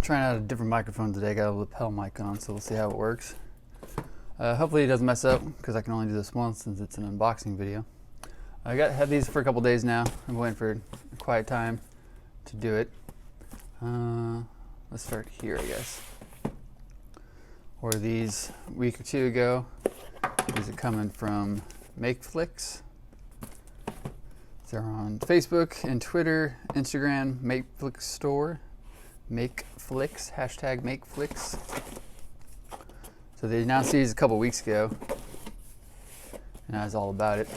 Trying out a different microphone today. I got a lapel mic on, so we'll see how it works. Hopefully it doesn't mess up, because I can only do this once since it's an unboxing video. I had these for a couple days now. I'm waiting for a quiet time to do it. Let's start here, I guess. Ordered these a week or two ago. These are coming from Makeflix. They're on Facebook and Twitter, Instagram, Makeflix store. Makeflix, hashtag Makeflix. So they announced these a couple weeks ago, and I was all about it.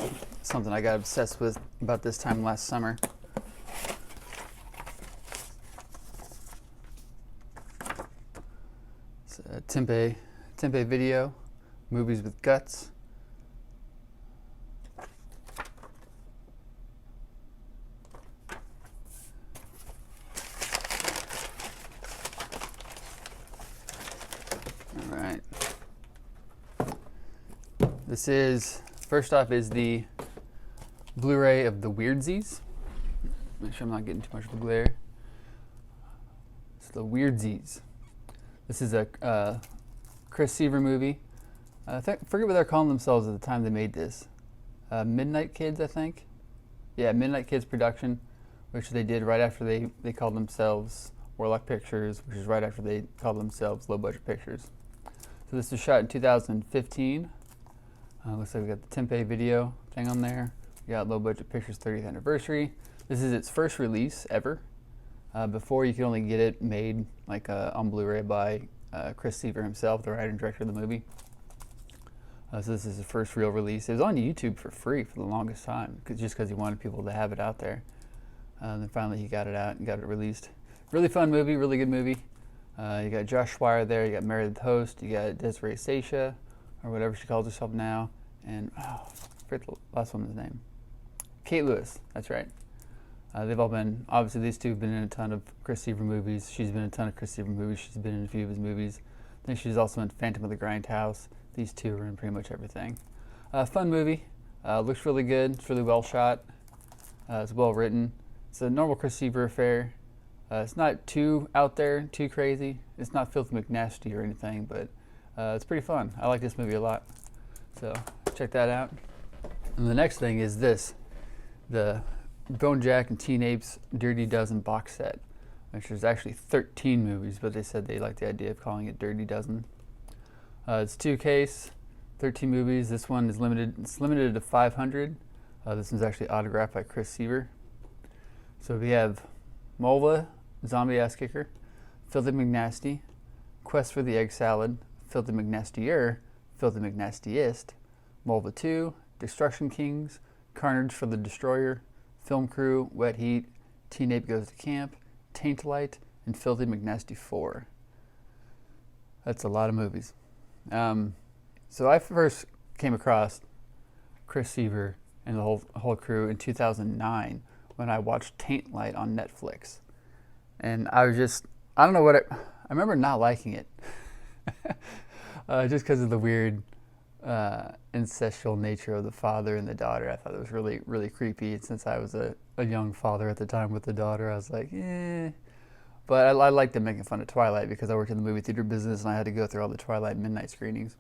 Something I got obsessed with about this time last summer. It's a Tempe video, movies with guts. This is, first off, is the Blu-ray of the Weirdsies. Make sure I'm not getting too much of a glare. It's the Weirdsies. This is a Chris Seaver movie. I forget what they're calling themselves at the time they made this. Midnight Kids, I think. Yeah, Midnight Kids production, which they did right after they called themselves Warlock Pictures, which is right after they called themselves Low Budget Pictures. So this was shot in 2015. Looks like we got the Tempe video thing on there. We got Low Budget Pictures 30th anniversary. This is its first release ever. Before you could only get it made like on Blu-ray by Chris Seaver himself, the writer and director of the movie. So this is the first real release. It was on YouTube for free for the longest time, just because he wanted people to have it out there. Then finally he got it out and got it released. Really fun movie, really good movie. You got Josh Swire there, you got Mary the Host, you got Desiree Sasha, or whatever she calls herself now, and I forget the last woman's name. Kate Lewis, that's right. They've all been, obviously these two have been in a ton of Chris Seaver movies. She's been in a ton of Chris Seaver movies. She's been in a few of his movies. I think she's also in Phantom of the Grindhouse. These two are in pretty much everything. Fun movie. Looks really good. It's really well shot. It's well written. It's a normal Chris Seaver affair. It's not too out there, too crazy. It's not filthy McNasty or anything, but it's pretty fun. I like this movie a lot. So check that out. And the next thing is this, the Bone Jack and Teen Apes Dirty Dozen box set, which is actually 13 movies, but they said they like the idea of calling it Dirty Dozen. It's 2-case, 13 movies. This one is limited. It's limited to 500. This one's actually autographed by Chris Seaver. So we have Mulva, Zombie Ass Kicker, Filthy McNasty, Quest for the Egg Salad, Filthy McNastier, Filthy McNastiest, Mulva 2, Destruction Kings, Carnage for the Destroyer, Film Crew, Wet Heat, Teen Ape Goes to Camp, Taintlite, and Filthy McNasty 4. That's a lot of movies. So I first came across Chris Seaver and the whole crew in 2009 when I watched Taintlite on Netflix. And I don't know I remember not liking it. Just because of the weird incestual nature of the father and the daughter. I thought it was really, really creepy. And since I was a young father at the time with the daughter, I was like, eh. But I liked them making fun of Twilight because I worked in the movie theater business and I had to go through all the Twilight midnight screenings.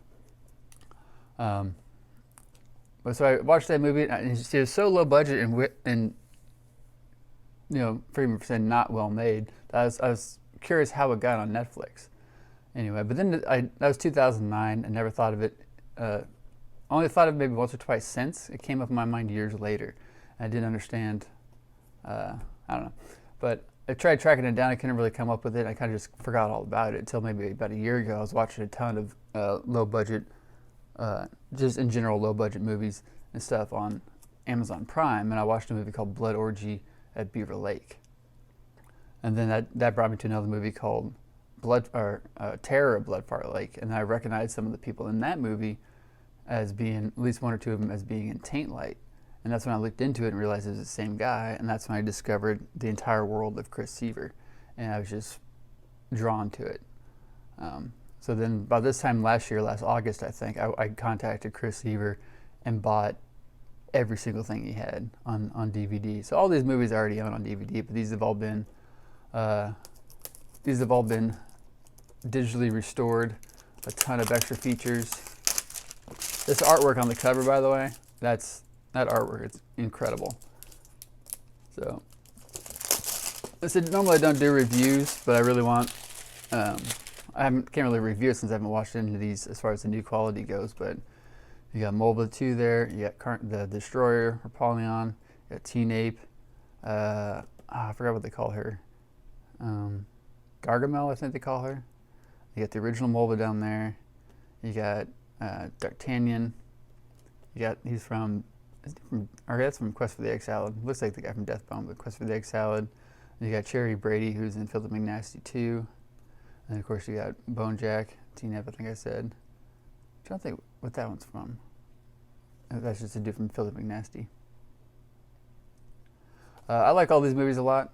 But so I watched that movie, and it was so low budget and pretty much not well made. I was curious how it got on Netflix. Anyway, but then that was 2009. I never thought of it. Only thought of it maybe once or twice since. It came up in my mind years later. I didn't understand. I don't know. But I tried tracking it down. I couldn't really come up with it. I kind of just forgot all about it until maybe about a year ago. I was watching a ton of low budget, just in general low budget movies and stuff on Amazon Prime. And I watched a movie called Blood Orgy at Beaver Lake. And then that brought me to another movie called Terror at Bloodfire Lake, and I recognized some of the people in that movie as being, at least one or two of them, as being in Taintlite. And that's when I looked into it and realized it was the same guy, and that's when I discovered the entire world of Chris Seaver, and I was just drawn to it. So then by this time last August, I think, I contacted Chris Seaver and bought every single thing he had on DVD. So all these movies I already own on DVD, but these have all been These have all been digitally restored. A ton of extra features. This artwork on the cover, by the way, that artwork, it's incredible. So, I said normally I don't do reviews, but I really want, can't really review it since I haven't watched any of these as far as the new quality goes, but you got Mobile 2 there, you got the Destroyer, or Polygon, you got T-Nape, I forgot what they call her, Gargamel, I think they call her. You got the original Mulva down there. You got D'Artagnan. You got, that's from Quest for the Egg Salad. Looks like the guy from Deathbone, but Quest for the Egg Salad. And you got Cherry Brady, who's in Philip McNasty 2. And of course you got Bone Jack, T-Nip, I think I said. I'm trying to think what that one's from. That's just a dude from Philip McNasty. I like all these movies a lot.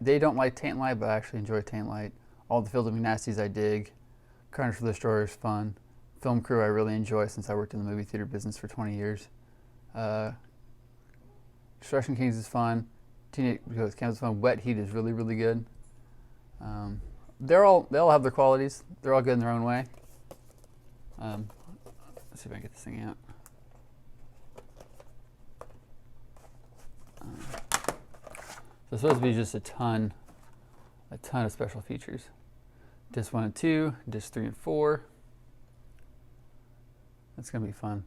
They don't like Taint Light, but I actually enjoy Taint Light. All the Philip McNasties I dig. Carnage for the Destroyer is fun. Film Crew I really enjoy since I worked in the movie theater business for 20 years. Destruction Kings is fun. Teenage Ghost Camp is fun. Wet Heat is really, really good. They all have their qualities. They're all good in their own way. Let's see if I can get this thing out. So it's supposed to be just a ton of special features. Disc 1 and 2, Disc 3 and 4. That's going to be fun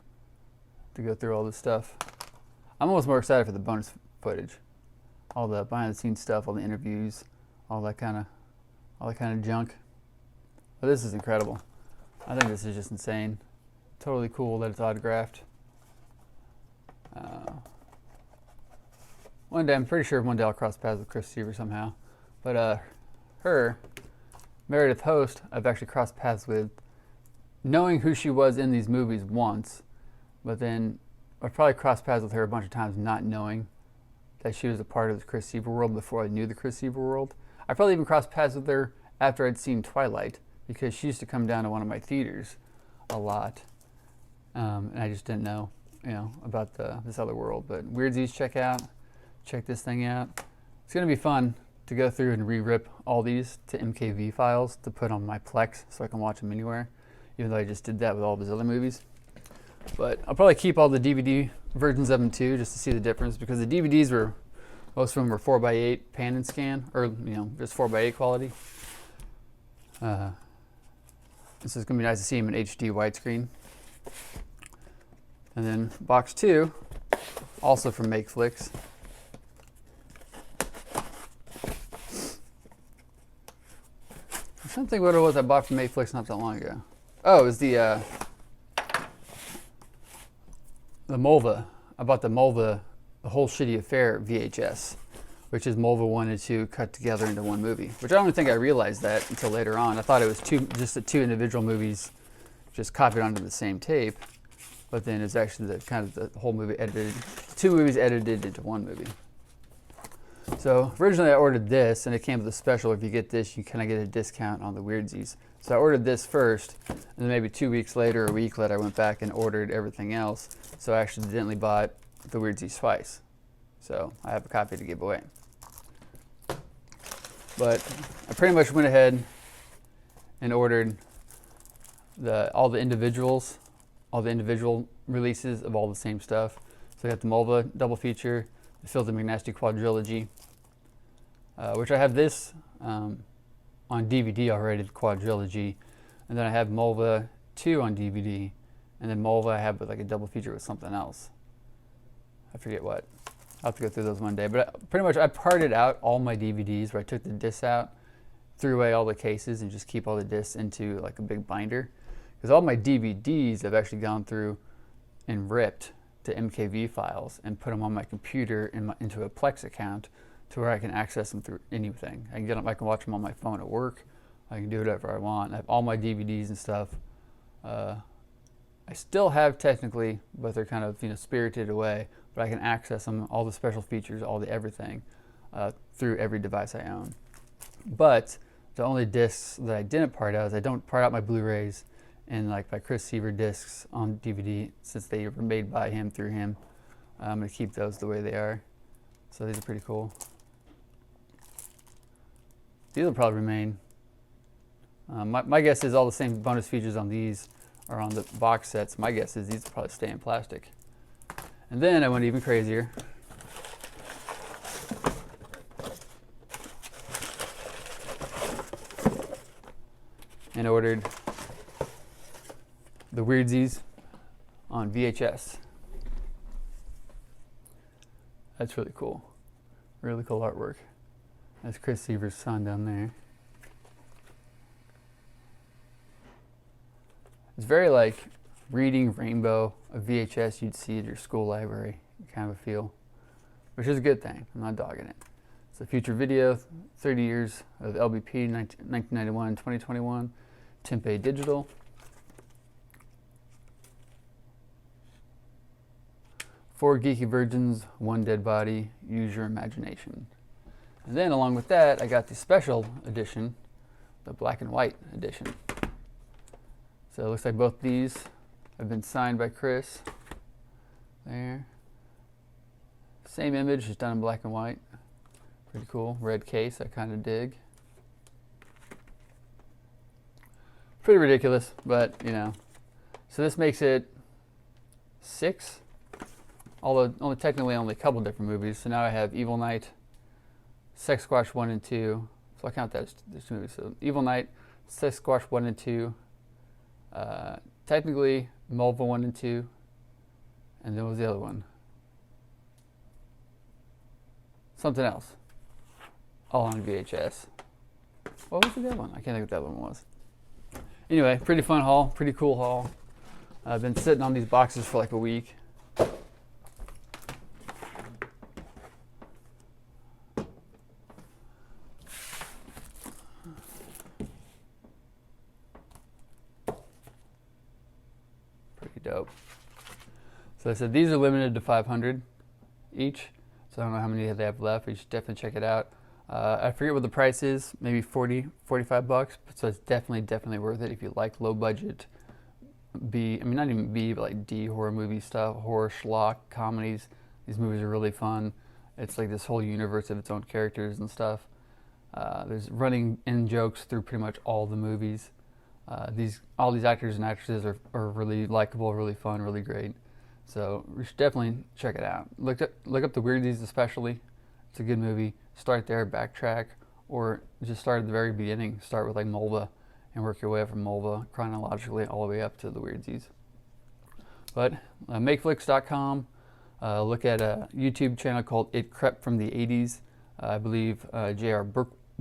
to go through all this stuff. I'm almost more excited for the bonus footage. All the behind the scenes stuff, all the interviews, all that kind of junk. But this is incredible. I think this is just insane. Totally cool that it's autographed. One day, I'm pretty sure one day I'll cross paths with Chris Seaver somehow. But her, Meredith Host, I've actually crossed paths with, knowing who she was in these movies once, but then I've probably crossed paths with her a bunch of times not knowing that she was a part of the Chris Seaver world before I knew the Chris Seaver world. I probably even crossed paths with her after I'd seen Twilight, because she used to come down to one of my theaters a lot, and I just didn't know, about this other world. But Weirdsies, check this thing out. It's gonna be fun to go through and re-rip all these to MKV files to put on my Plex so I can watch them anywhere, even though I just did that with all of his other movies. But I'll probably keep all the DVD versions of them too, just to see the difference, because the DVDs most of them were 4x8 pan and scan, or just 4x8 quality. This is gonna be nice to see them in HD widescreen. And then box 2, also from MakeFlix. I'm trying to think what it was I bought from MakeFlix not that long ago. Oh, it was the Mulva. I bought the Mulva, The Whole Shitty Affair VHS, which is Mulva 1 and 2 cut together into one movie, which I don't think I realized that until later on. I thought it was just the two individual movies just copied onto the same tape, but then it's actually the whole movie edited, 2 movies edited into one movie. So originally I ordered this, and it came with a special. If you get this, you kind of get a discount on the Weirdsies. So I ordered this first, and then maybe 2 weeks later, or a week later, I went back and ordered everything else. So I accidentally bought the Weirdsies twice. So I have a copy to give away. But I pretty much went ahead and ordered all the individual releases of all the same stuff. So I got the Mulva double feature, the Philip McNasty quadrilogy, which I have this on DVD already, the quadrilogy, and then I have Mulva 2 on DVD, and then Mulva I have with like a double feature with something else. I forget what. I'll have to go through those one day. But pretty much I parted out all my DVDs, where I took the discs out, threw away all the cases, and just keep all the discs into like a big binder. Because all my DVDs I've actually gone through and ripped to MKV files and put them on my computer into a Plex account, to where I can access them through anything. I can watch them on my phone at work. I can do whatever I want. I have all my DVDs and stuff. I still have technically, but they're kind of spirited away. But I can access them, all the special features, all the everything, through every device I own. But the only discs that I didn't part out is I don't part out my Blu-rays and like my Chris Seaver discs on DVD, since they were made by him through him. I'm gonna keep those the way they are. So these are pretty cool. these will probably remain. My guess is all the same bonus features on these are on the box sets. My guess is these will probably stay in plastic. And then I went even crazier. And ordered the Weirdsies on VHS. That's really cool. Really cool artwork. That's Chris Seaver's son down there. It's very like reading Rainbow, a VHS you'd see at your school library kind of a feel, which is a good thing. I'm not dogging it. It's a future video, 30 years of LBP, 1991 and 2021, Tempe Digital. Four geeky virgins, one dead body, use your imagination. And then along with that, I got the special edition, the black and white edition. So it looks like both these have been signed by Chris. There. Same image, just done in black and white. Pretty cool. Red case, I kind of dig. Pretty ridiculous, but you know. So this makes it 6. Although technically only a couple different movies. So now I have Evil Knight, Sex Squash 1 and 2. So I count that as 2 movies. So Evil Knight, Sex Squash 1 and 2. Technically Mulva 1 and 2. And then what was the other one? Something else. All on VHS. What was the other one? I can't think what that one was. Anyway, pretty fun haul. Pretty cool haul. I've been sitting on these boxes for like a week. Pretty dope. So I said these are limited to 500 each. So I don't know how many they have left, but you should definitely check it out. I forget what the price is, maybe 40, 45 bucks. So it's definitely worth it if you like low budget B, I mean not even B, but like D horror movie stuff, horror schlock, comedies. These movies are really fun. It's like this whole universe of its own characters and stuff. There's running in jokes through pretty much all the movies. All these actors and actresses are really likable, really fun, really great. So you should definitely check it out. Look up the Weirdsies especially. It's a good movie. Start there, backtrack, or just start at the very beginning. Start with like Mulva and work your way up from Mulva chronologically all the way up to the Weirdsies. But makeflix.com. Look at a YouTube channel called It Crept from the 80s. I believe J.R.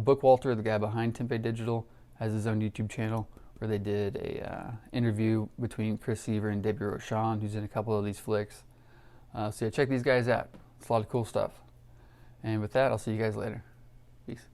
Bookwalter, the guy behind Tempe Digital, has his own YouTube channel where they did a interview between Chris Seaver and Debbie Rochon, who's in a couple of these flicks. So yeah, check these guys out. It's a lot of cool stuff. And with that, I'll see you guys later. Peace.